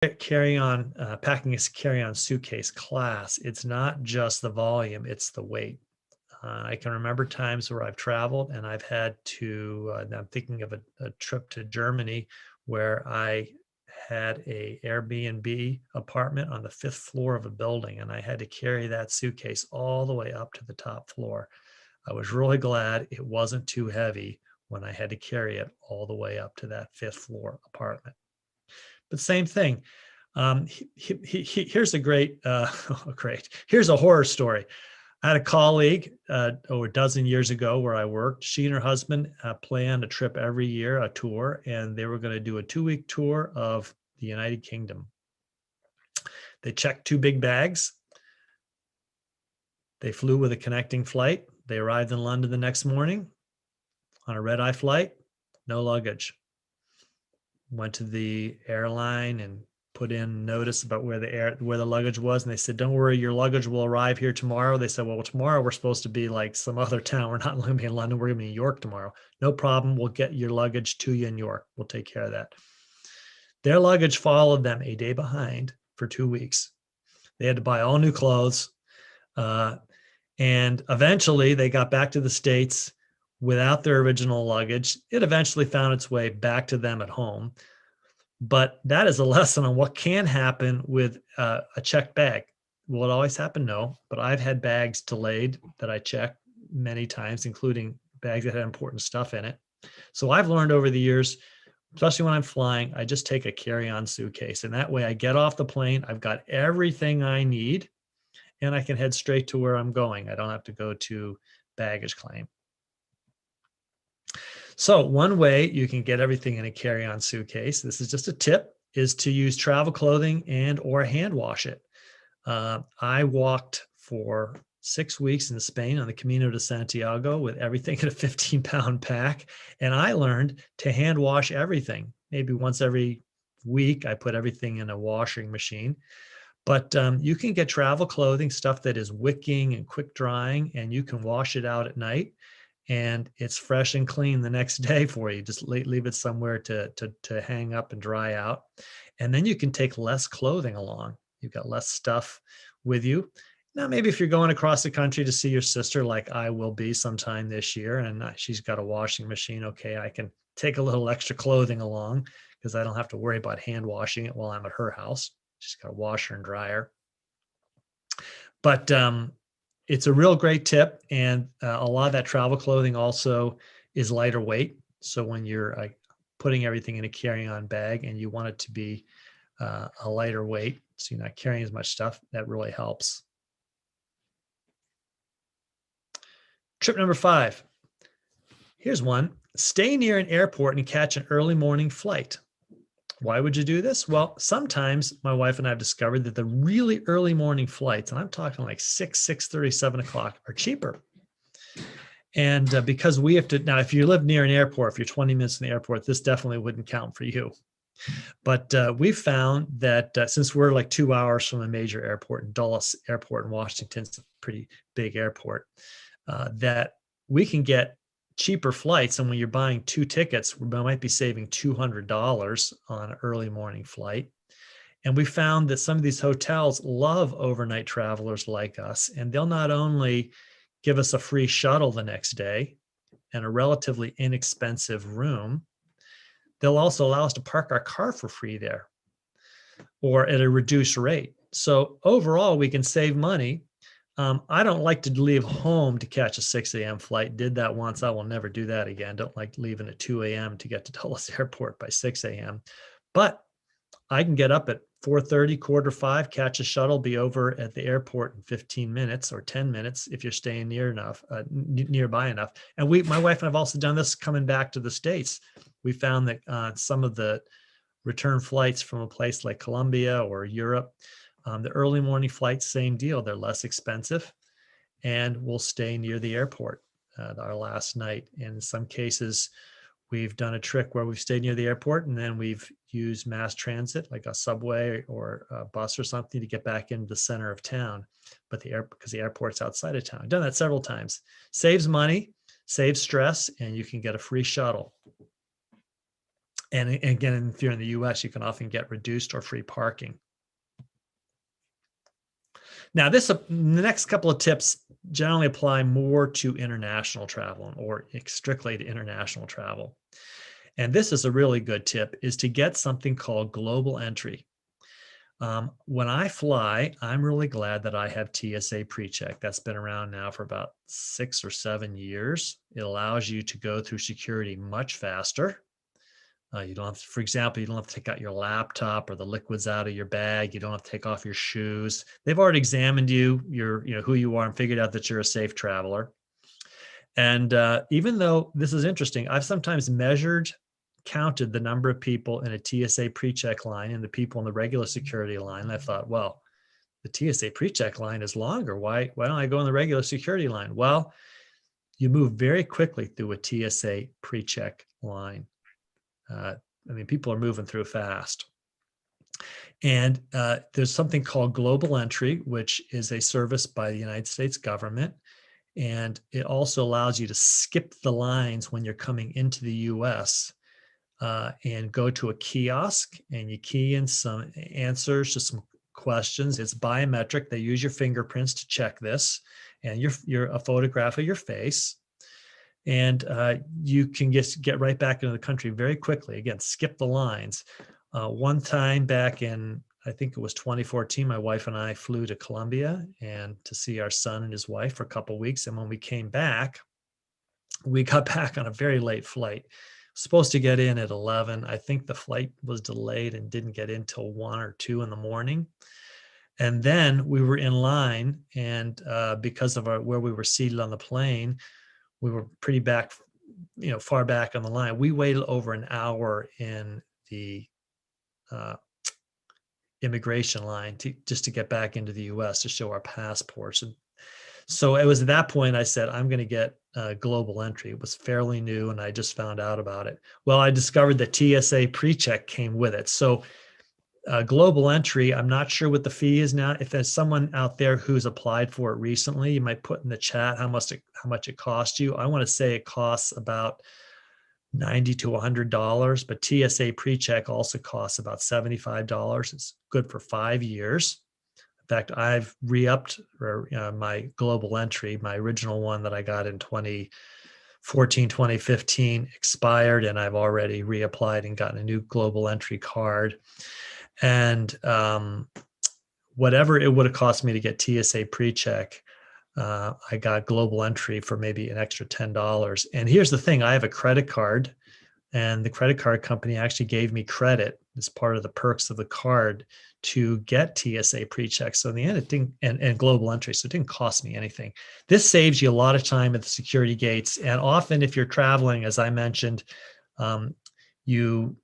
packing a carry-on suitcase class, it's not just the volume, it's the weight. I can remember times where I've traveled and I've had to, I'm thinking of a trip to Germany where I had a Airbnb apartment on the 5th floor of a building, and I had to carry that suitcase all the way up to the top floor. I was really glad it wasn't too heavy when I had to carry it all the way up to that 5th floor apartment. But same thing. Here's a here's a horror story. I had a colleague over a dozen years ago where I worked. She and her husband planned a trip every year, a tour, and they were going to do a 2-week tour of the United Kingdom. They checked 2 big bags. They flew with a connecting flight. They arrived in London the next morning on a red-eye flight, no luggage. Went to the airline and put in notice about where the luggage was, and they said, "Don't worry, your luggage will arrive here tomorrow." They said, "Well, tomorrow we're supposed to be like some other town. We're not going to be in London. We're going to be in York tomorrow." "No problem. We'll get your luggage to you in York. We'll take care of that." Their luggage followed them a day behind for 2 weeks. They had to buy all new clothes, and eventually they got back to the States without their original luggage. It eventually found its way back to them at home. But that is a lesson on what can happen with a checked bag. Will it always happen? No, but I've had bags delayed that I checked many times, including bags that had important stuff in it. So I've learned over the years, especially when I'm flying, I just take a carry-on suitcase. And that way I get off the plane, I've got everything I need, and I can head straight to where I'm going. I don't have to go to baggage claim. So one way you can get everything in a carry-on suitcase, this is just a tip, is to use travel clothing and or hand wash it. I walked for 6 weeks in Spain on the Camino de Santiago with everything in a 15-pound pack, and I learned to hand wash everything. Maybe once every week, I put everything in a washing machine. But you can get travel clothing, stuff that is wicking and quick drying, and you can wash it out at night, and it's fresh and clean the next day for you. Just leave it somewhere to hang up and dry out. And then you can take less clothing along. You've got less stuff with you. Now, maybe if you're going across the country to see your sister, like I will be sometime this year, and she's got a washing machine, okay, I can take a little extra clothing along because I don't have to worry about hand washing it while I'm at her house. She's got a washer and dryer. But it's a real great tip. And a lot of that travel clothing also is lighter weight. So when you're putting everything in a carry-on bag and you want it to be a lighter weight, so you're not carrying as much stuff, that really helps. Trip number 5. Here's one. Stay near an airport and catch an early morning flight. Why would you do this? Well, sometimes my wife and I have discovered that the really early morning flights, and I'm talking like 6:30, 7 o'clock, are cheaper. And because we have to, now if you live near an airport, if you're 20 minutes from the airport, this definitely wouldn't count for you. But we've found that since we're like 2 hours from a major airport, and Dulles Airport in Washington's a pretty big airport, that we can get cheaper flights. And when you're buying 2 tickets, we might be saving $200 on an early morning flight. And we found that some of these hotels love overnight travelers like us, and they'll not only give us a free shuttle the next day and a relatively inexpensive room, they'll also allow us to park our car for free there or at a reduced rate. So overall, we can save money. I don't like to leave home to catch a 6 a.m. flight. Did that once. I will never do that again. Don't like leaving at 2 a.m. to get to Dulles Airport by 6 a.m. But I can get up at 4:30, 4:45, catch a shuttle, be over at the airport in 15 minutes or 10 minutes if you're staying nearby enough. And my wife and I have also done this coming back to the States. We found that some of the return flights from a place like Colombia or Europe, the early morning flights, same deal. They're less expensive, and we'll stay near the airport our last night. And in some cases, we've done a trick where we've stayed near the airport and then we've used mass transit, like a subway or a bus or something, to get back into the center of town. But because the airport's outside of town. I've done that several times. Saves money, saves stress, and you can get a free shuttle. And again, if you're in the US, you can often get reduced or free parking. Now, the next couple of tips generally apply more to international travel or strictly to international travel. And this is a really good tip, is to get something called global entry. When I fly, I'm really glad that I have TSA PreCheck. That's been around now for about 6 or 7 years. It allows you to go through security much faster. You don't have to, for example, you don't have to take out your laptop or the liquids out of your bag. You don't have to take off your shoes. They've already examined you, who you are, and figured out that you're a safe traveler. And even though this is interesting, I've sometimes counted the number of people in a TSA PreCheck line and the people in the regular security line. And I thought, well, the TSA PreCheck line is longer. Why don't I go in the regular security line? Well, you move very quickly through a TSA PreCheck line. People are moving through fast. And there's something called Global Entry, which is a service by the United States government. And it also allows you to skip the lines when you're coming into the US and go to a kiosk, and you key in some answers to some questions. It's biometric. They use your fingerprints to check this, and you're a photograph of your face. And you can get right back into the country very quickly. Again, skip the lines. One time back in, I think it was 2014, my wife and I flew to Colombia and to see our son and his wife for a couple of weeks. And when we came back, we got back on a very late flight. Supposed to get in at 11. I think the flight was delayed and didn't get in till 1 or 2 in the morning. And then we were in line, and because of where we were seated on the plane, we were pretty far back on the line. We waited over an hour in the immigration line just to get back into the US to show our passports. And so it was at that point I said, I'm going to get global entry. It was fairly new, and I just found out about it. Well, I discovered that TSA PreCheck came with it. So global entry, I'm not sure what the fee is now. If there's someone out there who's applied for it recently, you might put in the chat how much it costs you. I want to say it costs about $90 to $100, but TSA PreCheck also costs about $75. It's good for 5 years. In fact, I've re-upped my global entry. My original one that I got in 2014, 2015 expired, and I've already reapplied and gotten a new global entry card. And whatever it would have cost me to get TSA PreCheck, I got global entry for maybe an extra $10. And here's the thing, I have a credit card, and the credit card company actually gave me credit as part of the perks of the card to get TSA PreCheck. So in the end, it didn't, and global entry, so it didn't cost me anything. This saves you a lot of time at the security gates. And often if you're traveling, as I mentioned, you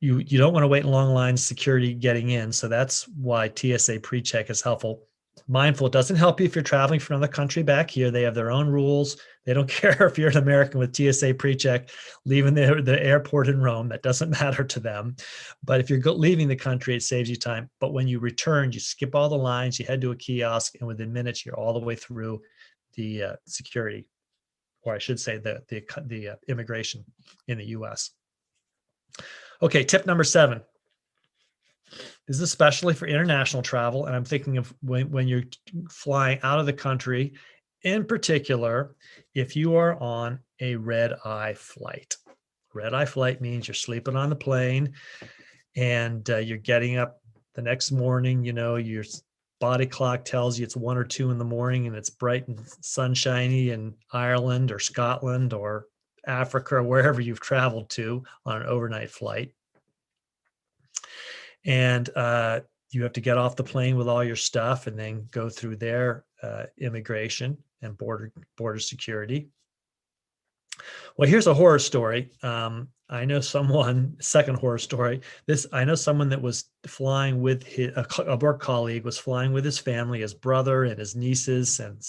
don't want to wait in long lines, security getting in. So that's why TSA PreCheck is helpful. Mindful, it doesn't help you if you're traveling from another country back here. They have their own rules. They don't care if you're an American with TSA PreCheck leaving the airport in Rome. That doesn't matter to them. But if you're leaving the country, it saves you time. But when you return, you skip all the lines, you head to a kiosk, and within minutes, you're all the way through the security, or I should say the immigration in the US. Okay, tip number 7. This is especially for international travel, and I'm thinking of when you're flying out of the country, in particular, if you are on a red-eye flight. Red-eye flight means you're sleeping on the plane, and you're getting up the next morning. Your body clock tells you it's 1 or 2 in the morning, and it's bright and sunshiny in Ireland or Scotland or Africa or wherever you've traveled to on an overnight flight. And you have to get off the plane with all your stuff and then go through their immigration and border security. Well, here's a horror story. Second horror story. I know someone that was flying with a work colleague was flying with his family, his brother and his nieces and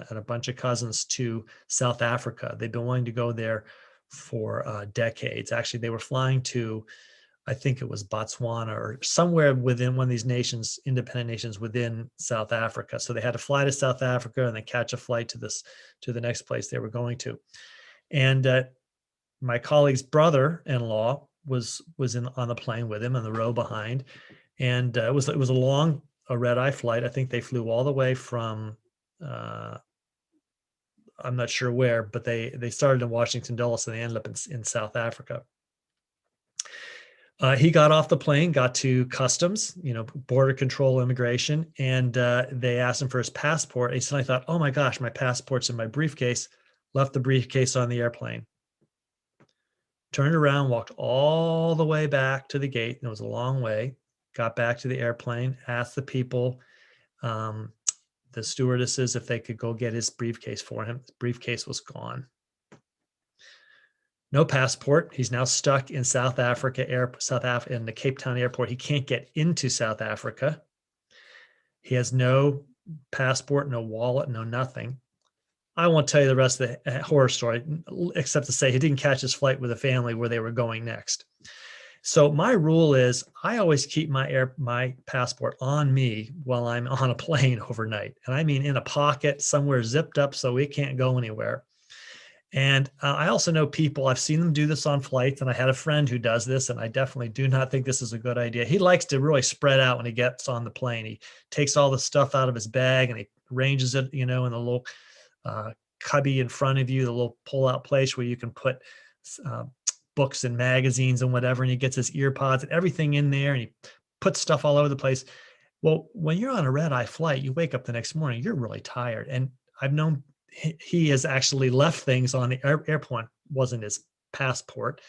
a bunch of cousins to South Africa. They've been wanting to go there for decades. Actually, they were flying to, I think it was Botswana or somewhere within one of these nations, independent nations within South Africa. So they had to fly to South Africa and then catch a flight to the next place they were going to. And my colleague's brother-in-law was in on the plane with him in the row behind, and it was a red eye flight. I think they flew all the way from I'm not sure where, but they started in Washington Dulles and they ended up in South Africa. He got off the plane, got to customs, border control, immigration, and they asked him for his passport. He said, "I thought, oh my gosh, my passport's in my briefcase." Left the briefcase on the airplane. Turned around, walked all the way back to the gate. And it was a long way. Got back to the airplane, asked the people, the stewardesses, if they could go get his briefcase for him. His briefcase was gone. No passport. He's now stuck in South Africa, in the Cape Town airport. He can't get into South Africa. He has no passport, no wallet, no nothing. I won't tell you the rest of the horror story, except to say he didn't catch his flight with a family where they were going next. So my rule is I always keep my passport on me while I'm on a plane overnight. And I mean in a pocket somewhere zipped up so it can't go anywhere. And I also know people, I've seen them do this on flights, and I had a friend who does this, and I definitely do not think this is a good idea. He likes to really spread out when he gets on the plane. He takes all the stuff out of his bag and he arranges it, in the little cubby in front of you, the little pull-out place where you can put books and magazines and whatever, and he gets his ear pods and everything in there, and he puts stuff all over the place. Well, when you're on a red-eye flight, you wake up the next morning, you're really tired. And I've known he has actually left things on the airplane. Wasn't his passport.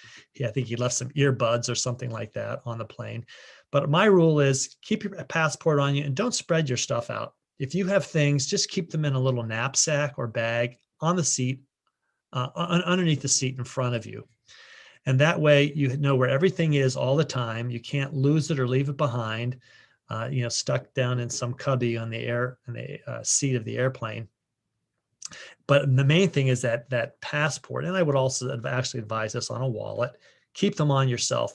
I think he left some earbuds or something like that on the plane. But my rule is keep your passport on you and don't spread your stuff out. If you have things, just keep them in a little knapsack or bag on the seat, underneath the seat in front of you. And that way you know where everything is all the time. You can't lose it or leave it behind, stuck down in some cubby on the seat of the airplane. But the main thing is that passport, and I would also actually advise this on a wallet, keep them on yourself.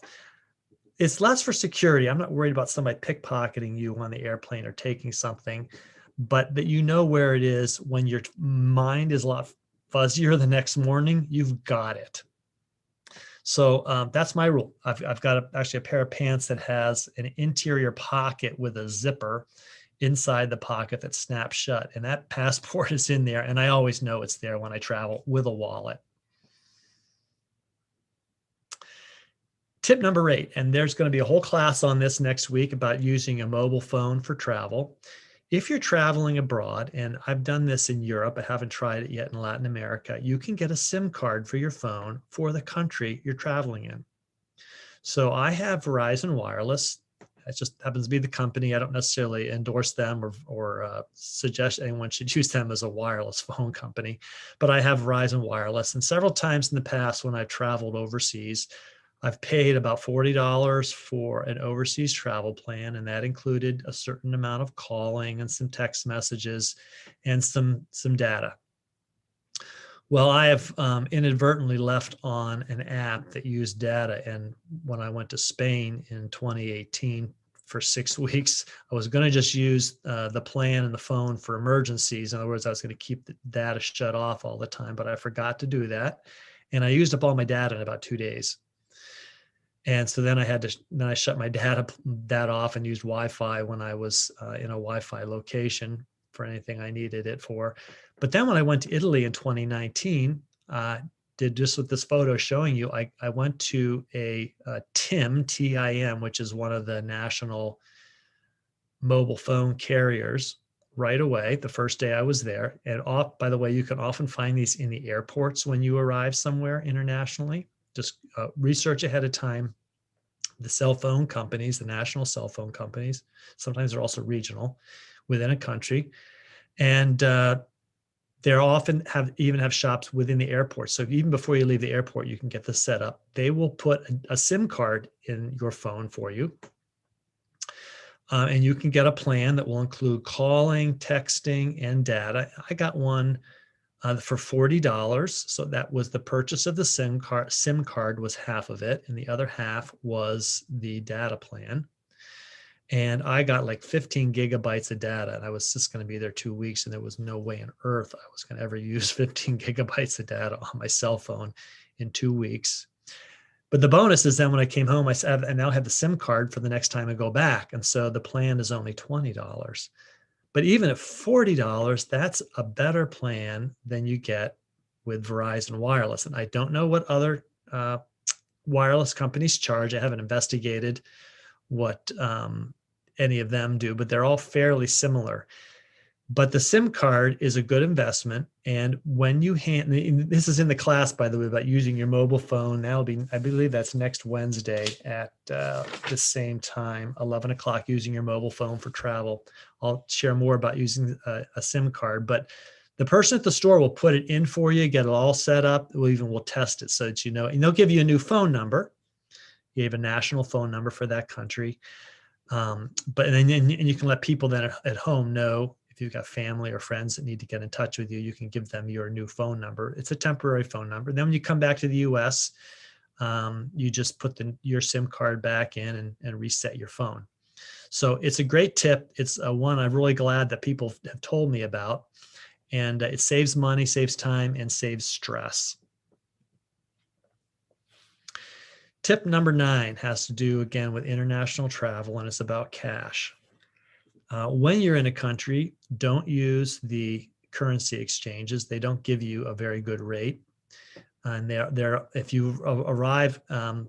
It's less for security. I'm not worried about somebody pickpocketing you on the airplane or taking something, but that you know where it is when your mind is a lot fuzzier the next morning, you've got it. So that's my rule. I've got actually a pair of pants that has an interior pocket with a zipper inside the pocket that snaps shut, and that passport is in there, and I always know it's there when I travel with a wallet. Tip number 8, and there's going to be a whole class on this next week about using a mobile phone for travel. If you're traveling abroad, and I've done this in Europe, I haven't tried it yet in Latin America, you can get a SIM card for your phone for the country you're traveling in. So I have Verizon Wireless. It just happens to be the company. I don't necessarily endorse them or suggest anyone should use them as a wireless phone company, but I have Verizon Wireless. And several times in the past when I've traveled overseas, I've paid about $40 for an overseas travel plan, and that included a certain amount of calling and some text messages and some data. Well, I have inadvertently left on an app that used data. And when I went to Spain in 2018 for 6 weeks, I was going to just use the plan and the phone for emergencies. In other words, I was going to keep the data shut off all the time, but I forgot to do that. And I used up all my data in about 2 days. And so then I shut my data off and used Wi-Fi when I was in a Wi-Fi location for anything I needed it for. But then when I went to Italy in 2019, did just with this photo showing you, I went to a TIM, T-I-M, which is one of the national mobile phone carriers right away, the first day I was there. And by the way, you can often find these in the airports when you arrive somewhere internationally. Just research ahead of time. The cell phone companies, the national cell phone companies, sometimes they're also regional within a country. And they often have shops within the airport. So even before you leave the airport, you can get this set up. They will put a SIM card in your phone for you. And you can get a plan that will include calling, texting, and data. I got one for $40. So that was the purchase of the SIM card. SIM card was half of it, and the other half was the data plan. And I got like 15 gigabytes of data, and I was just going to be there 2 weeks, and there was no way on earth I was going to ever use 15 gigabytes of data on my cell phone in 2 weeks. But the bonus is then when I came home, I now have the SIM card for the next time I go back. And so the plan is only $20. But even at $40, that's a better plan than you get with Verizon Wireless. And I don't know what other wireless companies charge. I haven't investigated what any of them do, but they're all fairly similar. But the SIM card is a good investment. And when you this is in the class, by the way, about using your mobile phone. That'll be, I believe that's next Wednesday at the same time, 11 o'clock, using your mobile phone for travel. I'll share more about using a SIM card, but the person at the store will put it in for you, get it all set up. We'll test it so that you know, and they'll give you a new phone number. You have a national phone number for that country. But then you can let people then at home know. If you've got family or friends that need to get in touch with you, you can give them your new phone number. It's a temporary phone number. Then when you come back to the US, you just put your SIM card back in and reset your phone. So it's a great tip. It's one I'm really glad that people have told me about. And it saves money, saves time, and saves stress. Tip number 9 has to do, again, with international travel, and it's about cash. When you're in a country, don't use the currency exchanges. They don't give you a very good rate. And if you arrive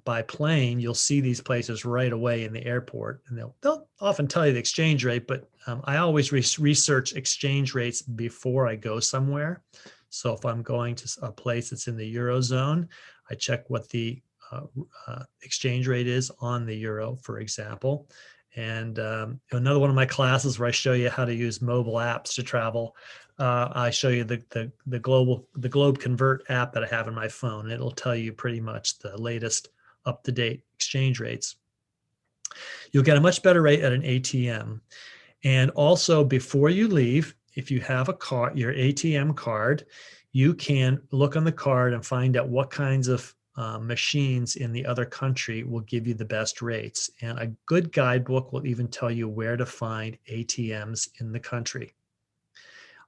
by plane, you'll see these places right away in the airport, and they'll often tell you the exchange rate. But I always research exchange rates before I go somewhere. So if I'm going to a place that's in the Eurozone, I check what the exchange rate is on the euro, for example. And another one of my classes where I show you how to use mobile apps to travel. I show you the Globe Convert app that I have on my phone. It'll tell you pretty much the latest up-to-date exchange rates. You'll get a much better rate at an ATM. And also, before you leave, if you have a card, your ATM card, you can look on the card and find out what kinds of machines in the other country will give you the best rates. And a good guidebook will even tell you where to find ATMs in the country.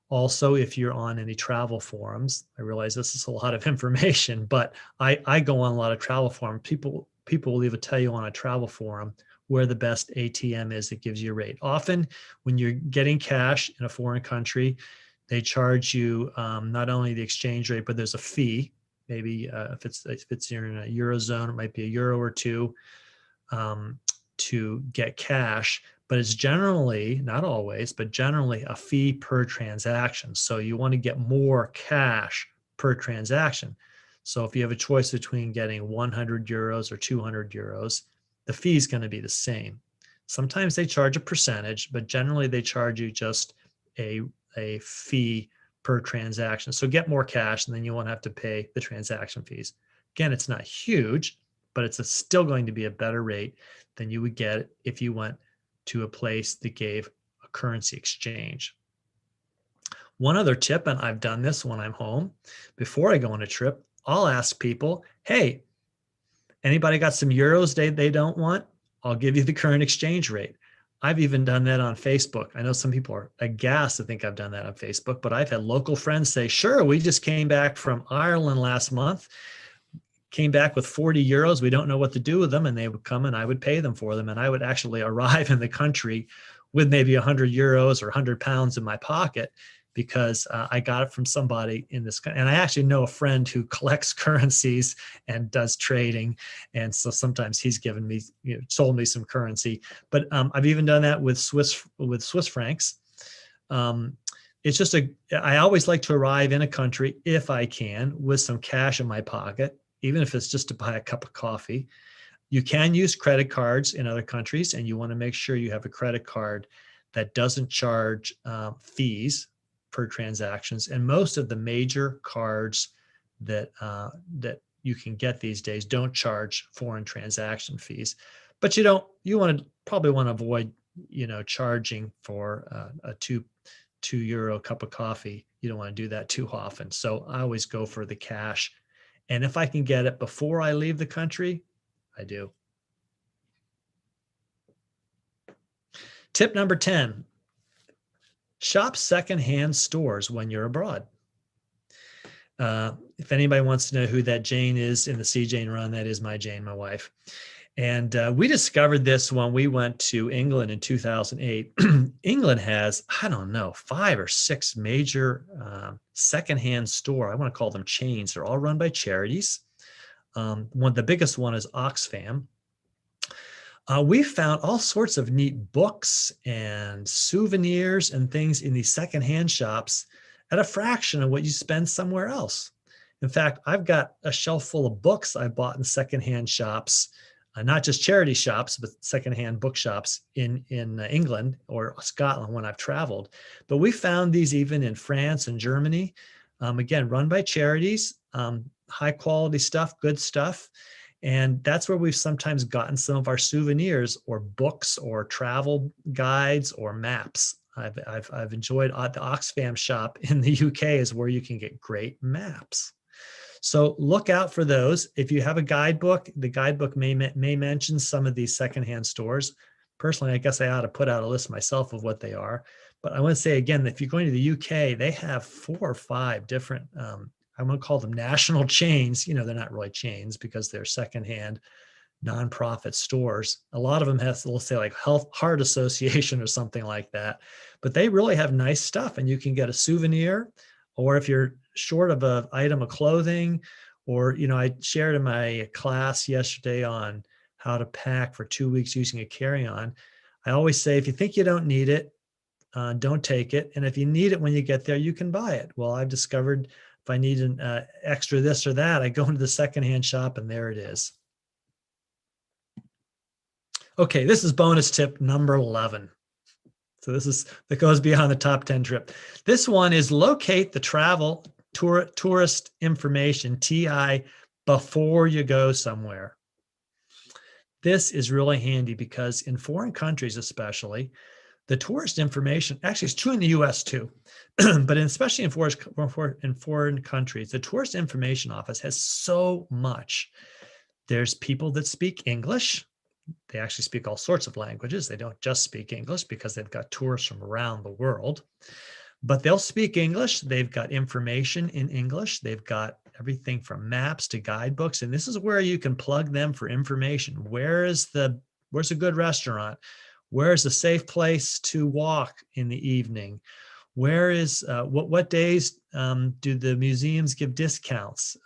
Also, if you're on any travel forums, I realize this is a lot of information, but I go on a lot of travel forums. People will even tell you on a travel forum where the best ATM is that gives you a rate. Often when you're getting cash in a foreign country, they charge you not only the exchange rate, but there's a fee. Maybe if it's in a Eurozone, it might be €1 or €2 to get cash, but it's generally, not always, but generally a fee per transaction. So you want to get more cash per transaction. So if you have a choice between getting €100 or €200, the fee is going to be the same. Sometimes they charge a percentage, but generally they charge you just a fee per transaction. So get more cash, and then you won't have to pay the transaction fees. Again, it's not huge, but it's still going to be a better rate than you would get if you went to a place that gave a currency exchange. One other tip, and I've done this when I'm home, before I go on a trip, I'll ask people, hey, anybody got some euros they don't want? I'll give you the current exchange rate. I've even done that on Facebook. I know some people are aghast to think I've done that on Facebook, but I've had local friends say, sure, we just came back from Ireland last month, came back with 40 euros. We don't know what to do with them. And they would come and I would pay them for them. And I would actually arrive in the country with maybe 100 euros or 100 pounds in my pocket, because I got it from somebody in this country. And I actually know a friend who collects currencies and does trading. And so sometimes he's given me, sold me some currency. But I've even done that with Swiss francs. It's just I always like to arrive in a country, if I can, with some cash in my pocket, even if it's just to buy a cup of coffee. You can use credit cards in other countries, and you want to make sure you have a credit card that doesn't charge fees per transactions. And most of the major cards that you can get these days don't charge foreign transaction fees. But you probably want to avoid charging for a €2 cup of coffee. You don't want to do that too often. So I always go for the cash. And if I can get it before I leave the country, I do. Tip number 10, shop secondhand stores when you're abroad. if anybody wants to know who that Jane is in the C. Jane run, that is my Jane, my wife. And we discovered this when we went to England in 2008. England has, I don't know, 5 or 6 major secondhand store. I want to call them chains. They're all run by charities. The biggest one is Oxfam. We found all sorts of neat books and souvenirs and things in these secondhand shops at a fraction of what you spend somewhere else. In fact, I've got a shelf full of books I bought in secondhand shops, not just charity shops, but secondhand bookshops in England or Scotland when I've traveled. But we found these even in France and Germany, again, run by charities, high quality stuff, good stuff. And that's where we've sometimes gotten some of our souvenirs or books or travel guides or maps. I've enjoyed the Oxfam shop in the UK is where you can get great maps. So look out for those. If you have a guidebook, the guidebook may mention some of these secondhand stores. Personally, I guess I ought to put out a list myself of what they are. But I want to say again, if you're going to the UK, they have 4 or 5 different, I'm going to call them national chains. You know, they're not really chains because they're secondhand nonprofit stores. A lot of them have, let's say like Heart Association or something like that. But they really have nice stuff, and you can get a souvenir, or if you're short of an item of clothing, or, you know, I shared in my class yesterday on how to pack for 2 weeks using a carry-on. I always say, if you think you don't need it, don't take it. And if you need it when you get there, you can buy it. Well, I've discovered if I need an extra this or that, I go into the secondhand shop and there it is. Okay, this is bonus tip number 11. So that goes beyond the top 10 trip. This one is locate the travel tourist information, TI, before you go somewhere. This is really handy because in foreign countries, especially, the tourist information, actually it's true in the US too, but especially in foreign countries, the tourist information office has so much. There's people that speak English. They actually speak all sorts of languages. They don't just speak English because they've got tourists from around the world, but they'll speak English. They've got information in English. They've got everything from maps to guidebooks. And this is where you can plug them for information. Where's a good restaurant? Where's a safe place to walk in the evening? Where is, what days do the museums give discounts?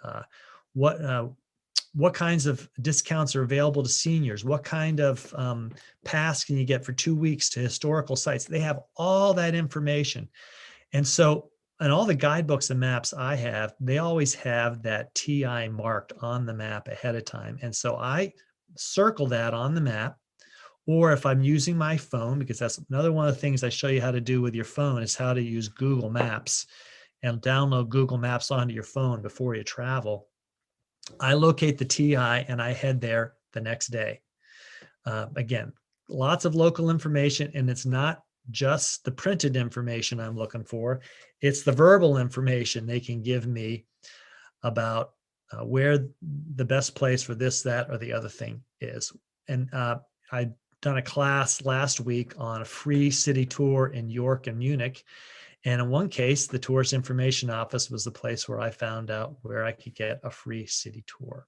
What kinds of discounts are available to seniors? What kind of pass can you get for 2 weeks to historical sites? They have all that information. And so, and all the guidebooks and maps I have, they always have that TI marked on the map ahead of time. And so I circle that on the map. Or if I'm using my phone, because that's another one of the things I show you how to do with your phone is how to use Google Maps and download Google Maps onto your phone before you travel. I locate the TI and I head there the next day. Again, lots of local information, and it's not just the printed information I'm looking for. It's the verbal information they can give me about where the best place for this, that, or the other thing is. And I'd done a class last week on a free city tour in York and Munich. And in one case, the tourist information office was the place where I found out where I could get a free city tour.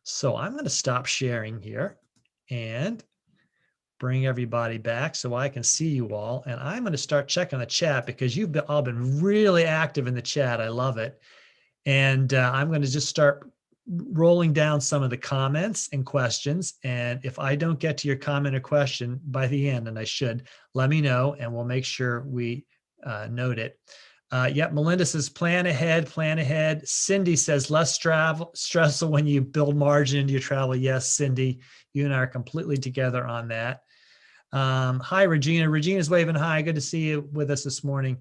So I'm going to stop sharing here and bring everybody back so I can see you all. And I'm going to start checking the chat because you've all been really active in the chat. I love it. And I'm going to just start rolling down some of the comments and questions. And if I don't get to your comment or question by the end, and I should, let me know and we'll make sure we note it. Yep, Melinda says, plan ahead, plan ahead. Cindy says, less stressful when you build margin into your travel. Yes, Cindy, you and I are completely together on that. Hi, Regina. Regina's waving hi. Good to see you with us this morning.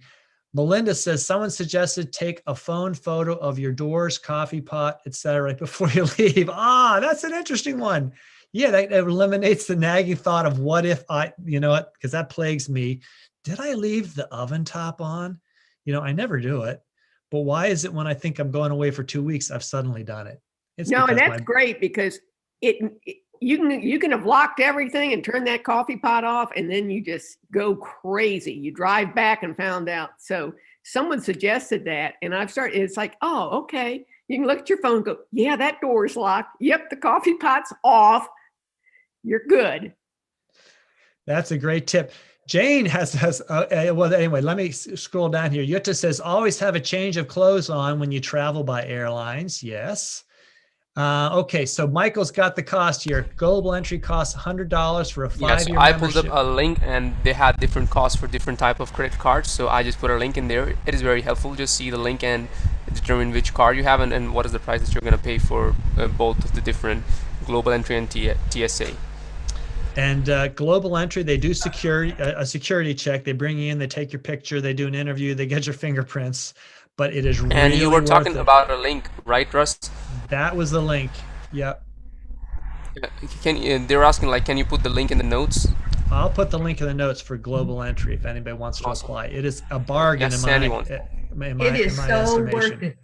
Melinda says, someone suggested take a phone photo of your doors, coffee pot, etc. right before you leave. That's an interesting one. Yeah, that eliminates the nagging thought of what if you know what, because that plagues me. Did I leave the oven top on? You know, I never do it. But why is it when I think I'm going away for 2 weeks, I've suddenly done it? It's no, and that's great because you can have locked everything and turned that coffee pot off, and then you just go crazy. You drive back and found out. So someone suggested that, and I've started, it's like, oh, okay. You can look at your phone and go, yeah, that door's locked. Yep, the coffee pot's off. You're good. That's a great tip. Jane has well, anyway, let me scroll down here. Jutta says, always have a change of clothes on when you travel by airlines. Yes. Okay, so Michael's got the cost here. Global Entry costs $100 for a 5-year Yeah, so I pulled membership. up a link and they had different costs for different type of credit cards. So I just put a link in there. It is very helpful. Just see the link and determine which card you have and what is the price that you're going to pay for both of the different Global Entry and TSA. And Global Entry, they do a security check. They bring you in, they take your picture, they do an interview, they get your fingerprints, but it is really And you were talking worth it. about a link, right, Russ? That was the link. Yep. They're asking, like, can you put the link in the notes? I'll put the link in the notes for Global Entry if anybody wants to apply. It is a bargain Yes, It is so worth it.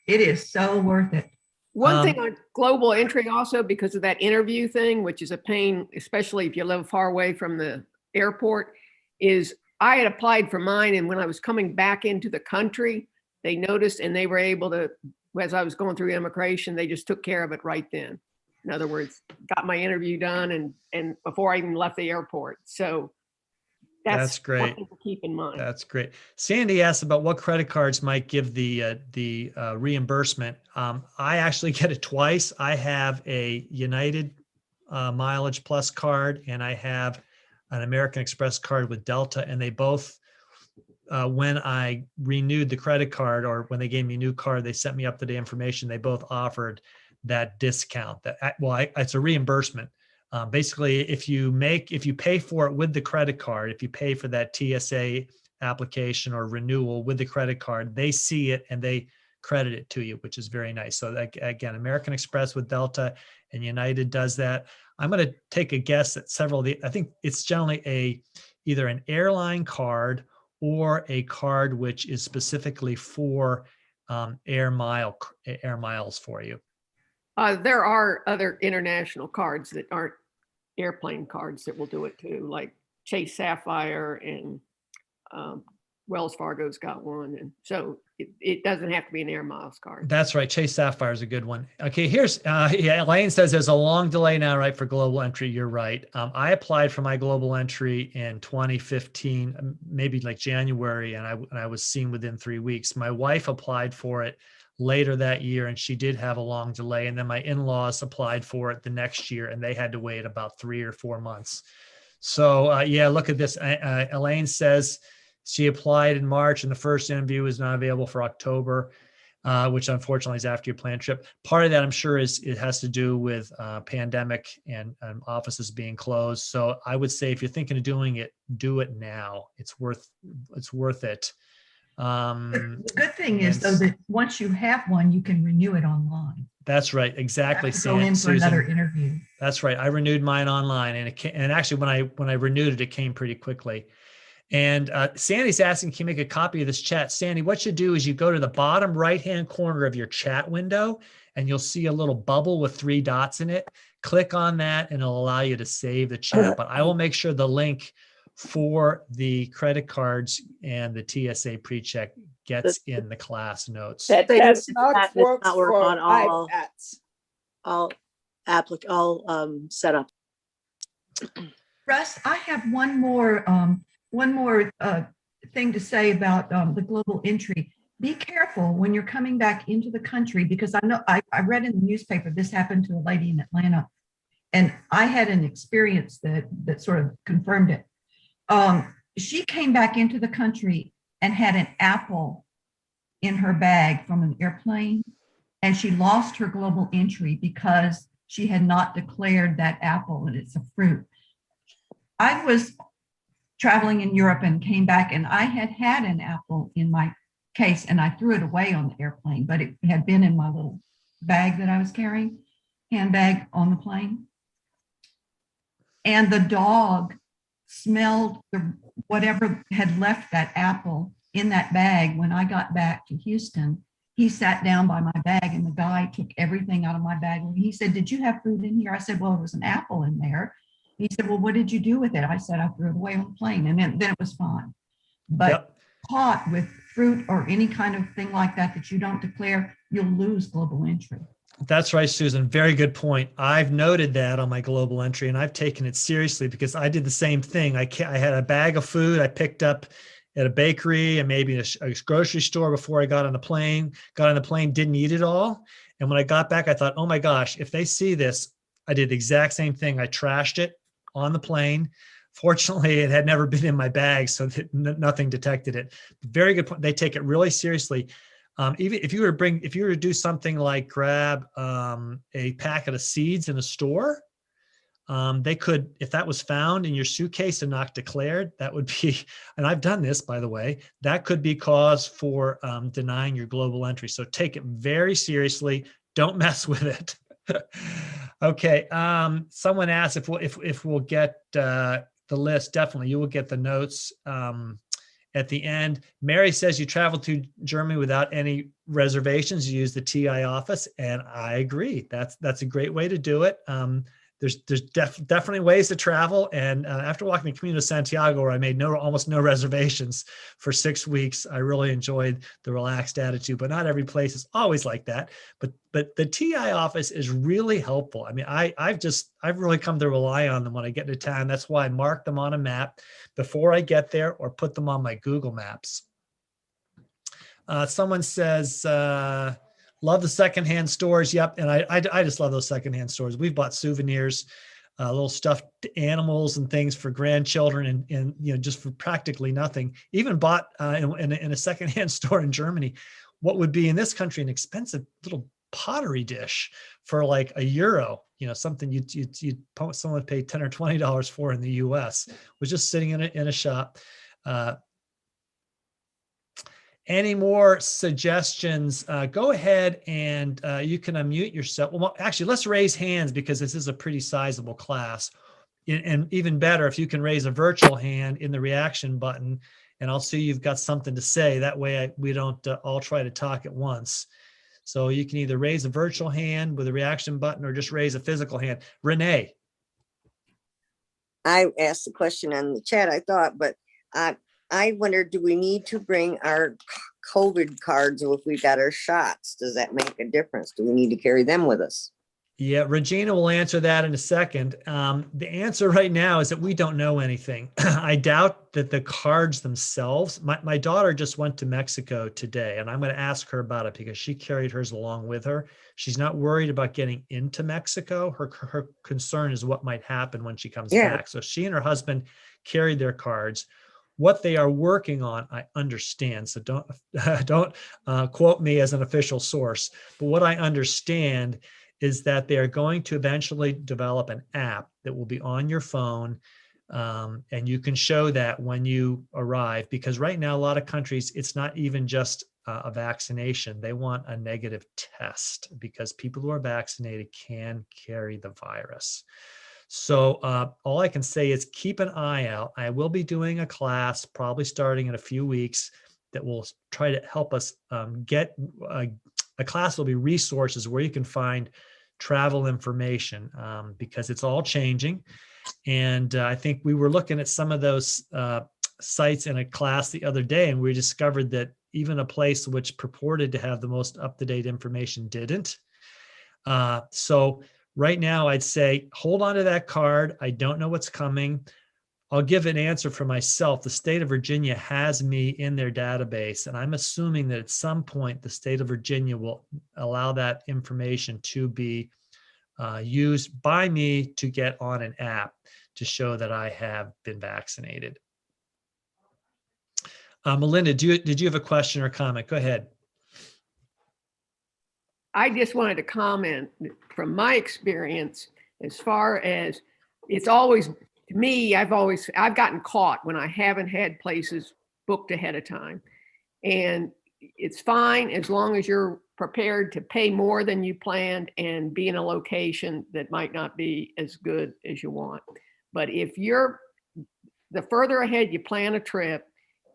It is so worth it. One thing on Global Entry also, because of that interview thing, which is a pain, especially if you live far away from the airport, is I had applied for mine, and when I was coming back into the country, they noticed and they were able to, as I was going through immigration, they just took care of it right then. In other words, got my interview done and before I even left the airport. So that's great. something to keep in mind. That's great. Sandy asked about what credit cards might give the reimbursement. I actually get it twice. I have a United Mileage Plus card, and I have an American Express card with Delta, and they both, when I renewed the credit card or when they gave me a new card, they sent me up to the information. They both offered that discount. It's a reimbursement. Basically, if you pay for it with the credit card, if you pay for that TSA application or renewal with the credit card, they see it and they credit it to you, which is very nice. So again, American Express with Delta and United does that. I'm going to take a guess that I think it's generally either an airline card or a card which is specifically for air miles for you. There are other international cards that aren't airplane cards that will do it too, like Chase Sapphire and Wells Fargo's got one. And so it doesn't have to be an Air Miles card. That's right. Chase Sapphire is a good one. Okay, here's, Elaine says there's a long delay now, right, for Global Entry. You're right. I applied for my Global Entry in 2015, maybe like January, and I was seen within 3 weeks. My wife applied for it later that year, and she did have a long delay. And then my in-laws applied for it the next year, and they had to wait about 3 or 4 months. So look at this. Elaine says she applied in March, and the first interview was not available for October, which unfortunately is after your planned trip. Part of that, I'm sure, it has to do with pandemic and offices being closed. So I would say if you're thinking of doing it, do it now. It's worth it. The good thing is, though, that once you have one, you can renew it online. That's right. Exactly. You have to go in for another interview. That's right. I renewed mine online, and actually when I renewed it came pretty quickly. And Sandy's asking, can you make a copy of this chat? Sandy, what you do is you go to the bottom right-hand corner of your chat window, and you'll see a little bubble with 3 dots in it. Click on that, and it'll allow you to save the chat. But I will make sure the link for the credit cards and the TSA pre-check gets in the class notes. That does not work on all iPads. all setup. Russ, I have one more thing to say about the Global Entry. Be careful when you're coming back into the country, because I know I read in the newspaper this happened to a lady in Atlanta, and I had an experience that sort of confirmed it. She came back into the country and had an apple in her bag from an airplane, and she lost her Global Entry because she had not declared that apple, and it's a fruit. I was traveling in Europe and came back, and I had an apple in my case, and I threw it away on the airplane, but it had been in my little bag that I was carrying, handbag on the plane. And the dog smelled whatever had left that apple in that bag. When I got back to Houston, he sat down by my bag, and the guy took everything out of my bag. And he said, "Did you have food in here?" I said, "Well, there was an apple in there." He said, "Well, what did you do with it?" I said, "I threw it away on the plane." And then it was fine. But caught with fruit or any kind of thing like that that you don't declare, you'll lose global entry. That's right, Susan. Very good point. I've noted that on my global entry, and I've taken it seriously because I did the same thing. I had a bag of food I picked up at a bakery and maybe a grocery store before I got on the plane. Got on the plane, didn't eat it all. And when I got back, I thought, oh my gosh, if they see this, I did the exact same thing. I trashed it on the plane. Fortunately, it had never been in my bag, so that nothing detected it. Very good point. They take it really seriously. Even if you were to do something like grab a packet of seeds in a store, they could, if that was found in your suitcase and not declared, that would be, and I've done this, by the way, that could be cause for denying your global entry. So take it very seriously. Don't mess with it. Okay. Someone asked if we'll get the list. Definitely, you will get the notes at the end. Mary says you traveled to Germany without any reservations. You use the TI office, and I agree. That's a great way to do it. There's definitely ways to travel. And after walking the Camino de Santiago, where I made almost no reservations for 6 weeks, I really enjoyed the relaxed attitude. But not every place is always like that. But the TI office is really helpful. I mean, I've really come to rely on them when I get to town. That's why I mark them on a map before I get there or put them on my Google Maps. Someone says, love the secondhand stores. Yep. And I just love those secondhand stores. We've bought souvenirs, little stuffed animals and things for grandchildren and just for practically nothing. Even bought in a secondhand store in Germany, what would be in this country an expensive little pottery dish for like €1, something someone would pay $10 or $20 for in the US, was just sitting in a shop. Any more suggestions? Go ahead and you can unmute yourself. Well, actually, let's raise hands because this is a pretty sizable class. And even better, if you can raise a virtual hand in the reaction button, and I'll see you've got something to say. That way we don't all try to talk at once. So you can either raise a virtual hand with a reaction button or just raise a physical hand. Renee. I asked the question on the chat, I thought, but I wonder, do we need to bring our COVID cards if we got our shots? Does that make a difference? Do we need to carry them with us? Yeah, Regina will answer that in a second. The answer right now is that we don't know anything. I doubt that the cards themselves, my daughter just went to Mexico today, and I'm going to ask her about it because she carried hers along with her. She's not worried about getting into Mexico. Her concern is what might happen when she comes back. So she and her husband carried their cards. What they are working on, I understand. So don't quote me as an official source. But what I understand is that they are going to eventually develop an app that will be on your phone, and you can show that when you arrive. Because right now, a lot of countries, it's not even just a vaccination. They want a negative test because people who are vaccinated can carry the virus. So all I can say is keep an eye out. I will be doing a class probably starting in a few weeks that will try to help us get a class will be resources where you can find travel information because it's all changing. And I think we were looking at some of those sites in a class the other day, and we discovered that even a place which purported to have the most up-to-date information didn't. So right now, I'd say hold on to that card. I don't know what's coming. I'll give an answer for myself. The state of Virginia has me in their database, and I'm assuming that at some point the state of Virginia will allow that information to be used by me to get on an app to show that I have been vaccinated. Melinda, did you have a question or comment? Go ahead. I just wanted to comment from my experience, as far as it's always, to me, I've gotten caught when I haven't had places booked ahead of time. And it's fine as long as you're prepared to pay more than you planned and be in a location that might not be as good as you want. But if you're, the further ahead you plan a trip,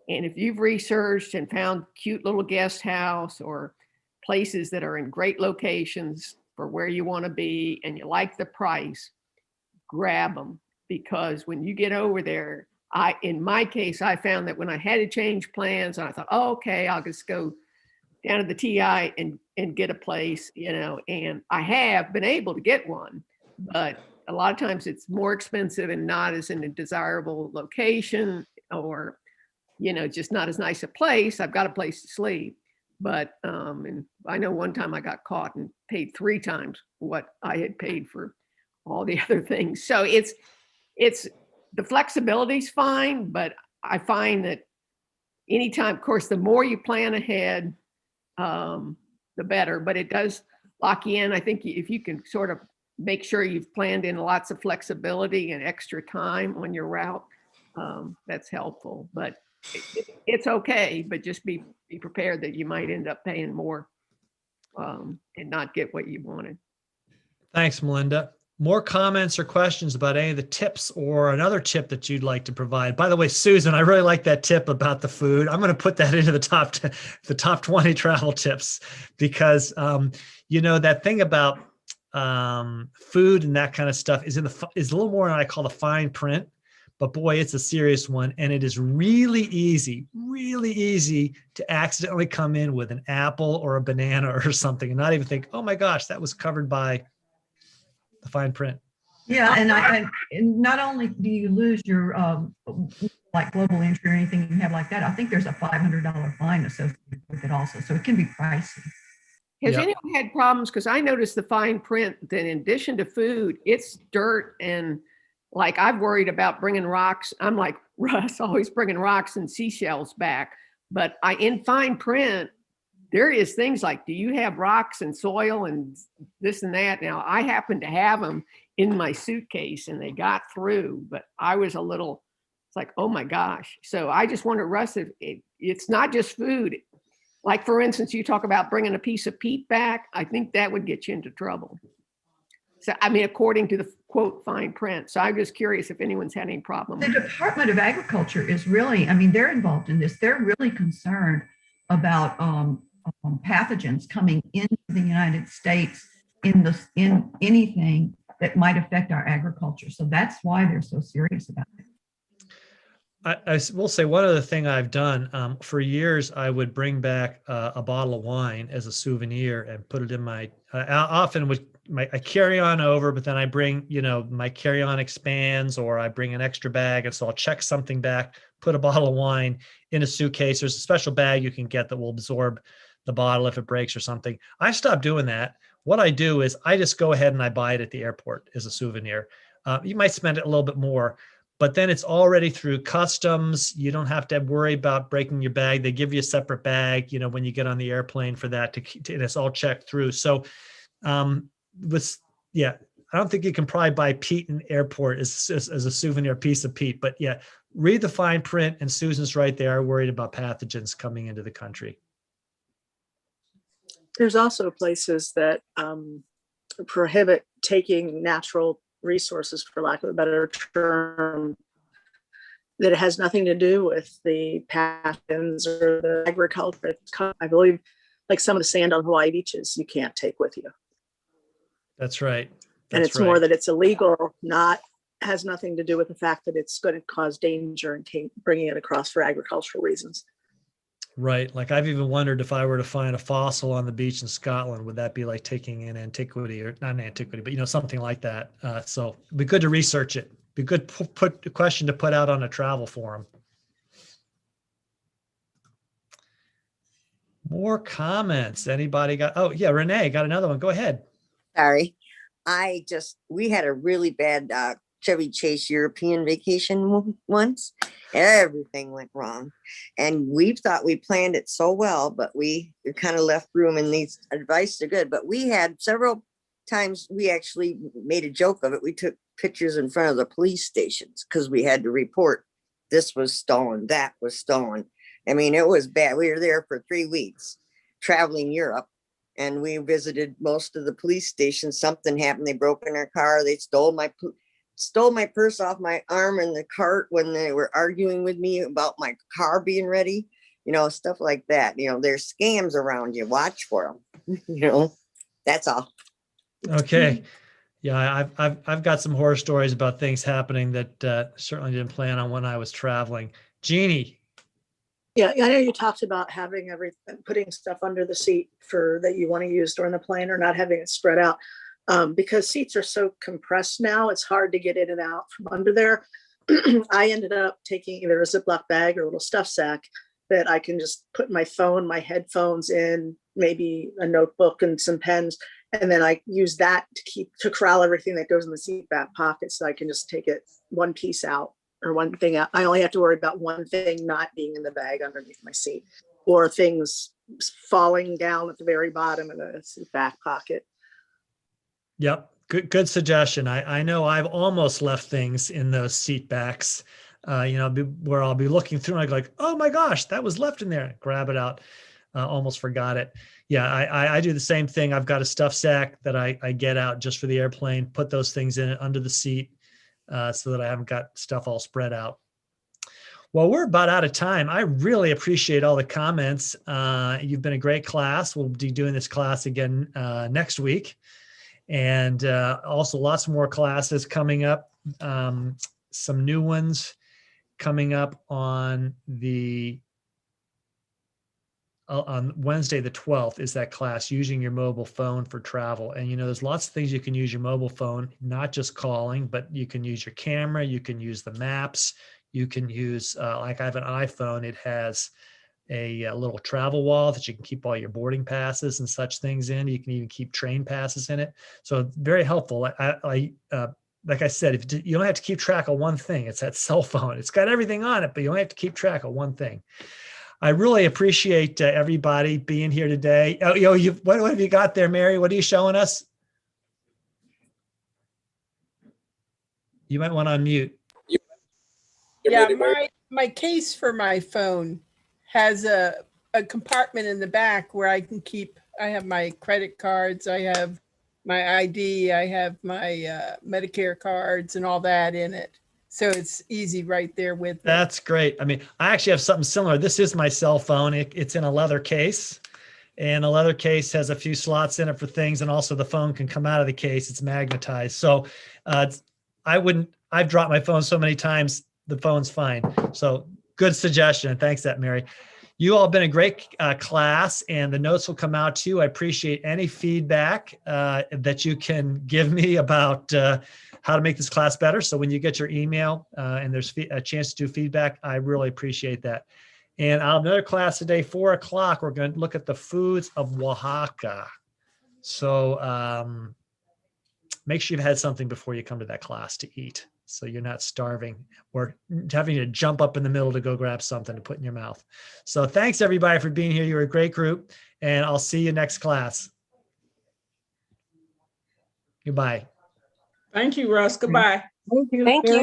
and if you've researched and found cute little guest house or places that are in great locations for where you want to be and you like the price, grab them, because when you get over there, in my case, I found that when I had to change plans, I thought, oh, okay, I'll just go down to the TI and get a place, and I have been able to get one, but a lot of times it's more expensive and not as in a desirable location, or, just not as nice a place. I've got a place to sleep, but, and I know one time I got caught and paid 3 times what I had paid for all the other things. So it's the flexibility's fine, but I find that anytime, of course, the more you plan ahead, the better, but it does lock you in. I think if you can sort of make sure you've planned in lots of flexibility and extra time on your route, that's helpful, but it's okay, but just be prepared that you might end up paying more, and not get what you wanted. Thanks, Melinda. More comments or questions about any of the tips or another tip that you'd like to provide? By the way, Susan, I really like that tip about the food. I'm going to put that into the top 20 travel tips, because that thing about food and that kind of stuff is is a little more than I call the fine print, but boy, it's a serious one. And it is really easy to accidentally come in with an apple or a banana or something and not even think, oh my gosh, that was covered by the fine print. Yeah, and not only do you lose your like global entry or anything you have like that, I think there's a $500 fine associated with it also, so it can be pricey. Has Yep. anyone had problems? Because I noticed the fine print that in addition to food, it's dirt, and like I've worried about bringing rocks. I'm like Russ, always bringing rocks and seashells back. But in fine print, there is things like, do you have rocks and soil and this and that? Now, I happen to have them in my suitcase and they got through, but I was it's like, oh my gosh. So I just wonder, Russ, if it's not just food. Like, for instance, you talk about bringing a piece of peat back. I think that would get you into trouble. So, I mean, according to the quote fine print. So I'm just curious if anyone's had any problem. The Department of Agriculture is really, they're involved in this. They're really concerned about pathogens coming into the United States in anything that might affect our agriculture. So that's why they're so serious about it. I will say one other thing I've done. For years, I would bring back a bottle of wine as a souvenir and put it in I often would I carry on over, but then I bring, my carry-on expands, or I bring an extra bag. And so I'll check something back, put a bottle of wine in a suitcase. There's a special bag you can get that will absorb the bottle if it breaks or something. I stopped doing that. What I do is I just go ahead and I buy it at the airport as a souvenir. You might spend it a little bit more, but then it's already through customs. You don't have to worry about breaking your bag. They give you a separate bag, when you get on the airplane for that and it's all checked through. So, I don't think you can probably buy peat in airport as a souvenir piece of peat, but yeah, read the fine print, and Susan's right there, worried about pathogens coming into the country. There's also places that prohibit taking natural resources, for lack of a better term, that it has nothing to do with the pathogens or the agriculture. I believe, like some of the sand on Hawaii beaches, you can't take with you. That's right. And it's more that it's illegal, has nothing to do with the fact that it's going to cause danger and bringing it across for agricultural reasons. Right. Like I've even wondered if I were to find a fossil on the beach in Scotland, would that be like taking an antiquity, or not an antiquity, but something like that. So it'd be good to research it. Be good put a question to put out on a travel forum. More comments. Anybody got? Oh yeah, Renee got another one. Go ahead. Sorry. We had a really bad Chevy Chase European vacation once. Everything went wrong. And we thought we planned it so well, but we kind of left room, and these advice are good. But we had several times, we actually made a joke of it. We took pictures in front of the police stations because we had to report this was stolen, that was stolen. I mean, it was bad. We were there for 3 weeks traveling Europe. And we visited most of the police stations. Something happened. They broke in our car. They stole my purse off my arm in the cart when they were arguing with me about my car being ready. Stuff like that. There's scams around you. Watch for them. That's all. Okay. Yeah, I've got some horror stories about things happening that certainly didn't plan on when I was traveling. Jeannie, Yeah, I know you talked about having everything, putting stuff under the seat for that you want to use during the plane, or not having it spread out. Because seats are so compressed now, it's hard to get in and out from under there. I ended up taking either a Ziploc bag or a little stuff sack that I can just put my phone, my headphones in, maybe a notebook and some pens. And then I use that to corral everything that goes in the seat back pocket, so I can just take it one piece out or one thing out. I only have to worry about one thing not being in the bag underneath my seat, or things falling down at the very bottom of the seat back pocket. yep, good suggestion. I know I've almost left things in those seat backs, where I'll be looking through and I go like, oh my gosh, that was left in there. Grab it out. Almost forgot it. Yeah, I do the same thing. I've got a stuff sack that I get out just for the airplane, put those things in it under the seat so that I haven't got stuff all spread out. Well, we're about out of time. I really appreciate all the comments. You've been a great class. We'll be doing this class again next week. And also lots more classes coming up. Some new ones coming up on Wednesday, the 12th is that class, using your mobile phone for travel. And, there's lots of things you can use your mobile phone, not just calling, but you can use your camera, you can use the maps, you can use, like I have an iPhone, it has a little travel wallet that you can keep all your boarding passes and such things in. You can even keep train passes in it. So very helpful. Like I said, if you don't have to keep track of one thing, it's that cell phone. It's got everything on it, but you only have to keep track of one thing. I really appreciate everybody being here today. Oh, what have you got there, Mary? What are you showing us? You might want to unmute. Yeah, my case for my phone has a compartment in the back where I have my credit cards, I have my ID, I have my Medicare cards and all that in it. So it's easy right there with me. That's great. I mean, I actually have something similar. This is my cell phone. It's in a leather case, and a leather case has a few slots in it for things. And also the phone can come out of the case. It's magnetized. So I've dropped my phone so many times, the phone's fine. So good suggestion. Thanks, Mary. You all have been a great class, and the notes will come out too. I appreciate any feedback that you can give me about how to make this class better. So when you get your email and there's a chance to do feedback, I really appreciate that. And I'll have another class today, 4 o'clock. We're going to look at the foods of Oaxaca. So make sure you've had something before you come to that class to eat, so you're not starving or having to jump up in the middle to go grab something to put in your mouth. So thanks everybody for being here. You're a great group, and I'll see you next class. Goodbye. Thank you, Russ. Goodbye. Thank you.